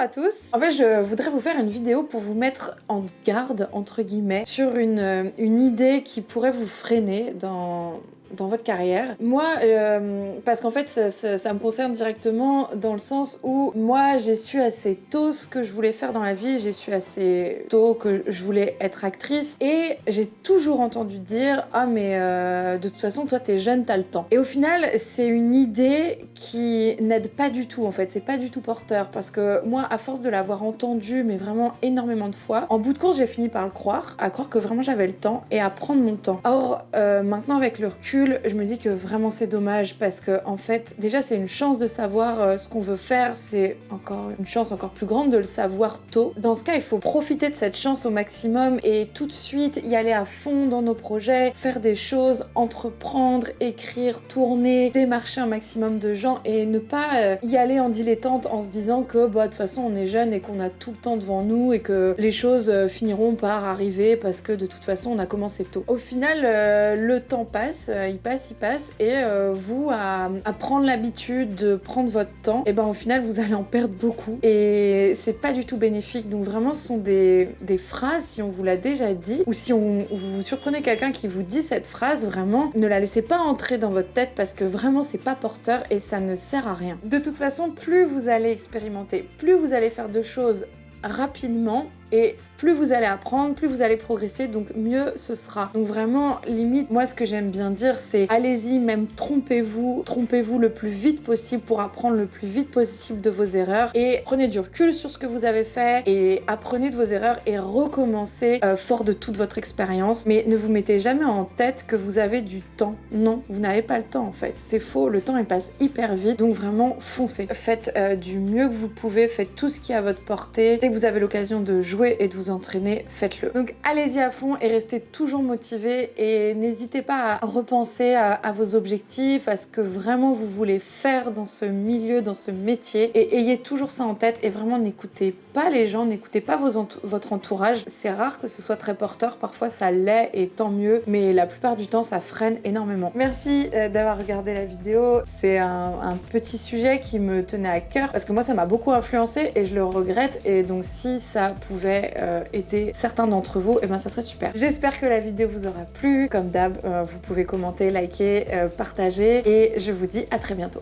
à tous. En fait, je voudrais vous faire une vidéo pour vous mettre en garde, entre guillemets, sur une idée qui pourrait vous freiner dans votre carrière. Moi, parce qu'en fait, ça me concerne directement dans le sens où moi, j'ai su assez tôt ce que je voulais faire dans la vie, j'ai su assez tôt que je voulais être actrice et j'ai toujours entendu dire « Ah mais de toute façon, toi t'es jeune, t'as le temps ». Et au final, c'est une idée qui n'aide pas du tout en fait, c'est pas du tout porteur parce que moi, à force de l'avoir entendu, mais vraiment énormément de fois, en bout de course, j'ai fini par le croire, à croire que vraiment j'avais le temps et à prendre mon temps. Or, maintenant avec le recul, je me dis que vraiment c'est dommage parce que en fait déjà c'est une chance de savoir ce qu'on veut faire, c'est encore une chance encore plus grande de le savoir tôt. Dans ce cas il faut profiter de cette chance au maximum et tout de suite y aller à fond dans nos projets, faire des choses, entreprendre, écrire, tourner, démarcher un maximum de gens et ne pas y aller en dilettante en se disant que bah de toute façon on est jeune et qu'on a tout le temps devant nous et que les choses finiront par arriver parce que de toute façon on a commencé tôt. Au final le temps passe, il passe et vous à prendre l'habitude de prendre votre temps, et ben au final vous allez en perdre beaucoup et c'est pas du tout bénéfique. Donc vraiment ce sont des phrases, si on vous l'a déjà dit ou si vous surprenez quelqu'un qui vous dit cette phrase, vraiment ne la laissez pas entrer dans votre tête parce que vraiment c'est pas porteur et ça ne sert à rien. De toute façon, plus vous allez expérimenter, plus vous allez faire de choses rapidement et plus vous allez apprendre, plus vous allez progresser, donc mieux ce sera. Donc vraiment, limite, moi ce que j'aime bien dire, c'est allez-y, même trompez-vous le plus vite possible pour apprendre le plus vite possible de vos erreurs et prenez du recul sur ce que vous avez fait et apprenez de vos erreurs et recommencez fort de toute votre expérience. Mais ne vous mettez jamais en tête que vous avez du temps. Non, vous n'avez pas le temps en fait. C'est faux, le temps il passe hyper vite, donc vraiment foncez. Faites du mieux que vous pouvez, faites tout ce qui est à votre portée. Dès que vous avez l'occasion de jouer et de vous entraîner, faites-le. Donc allez-y à fond et restez toujours motivé et n'hésitez pas à repenser à vos objectifs, à ce que vraiment vous voulez faire dans ce milieu, dans ce métier et ayez toujours ça en tête et vraiment n'écoutez pas les gens, n'écoutez pas votre entourage. C'est rare que ce soit très porteur, parfois ça l'est et tant mieux, mais la plupart du temps ça freine énormément. Merci d'avoir regardé la vidéo, c'est un petit sujet qui me tenait à cœur parce que moi ça m'a beaucoup influencé et je le regrette et donc si ça pouvait aider certains d'entre vous, et ben ça serait super. J'espère que la vidéo vous aura plu. Comme d'hab, vous pouvez commenter, liker, partager et je vous dis à très bientôt.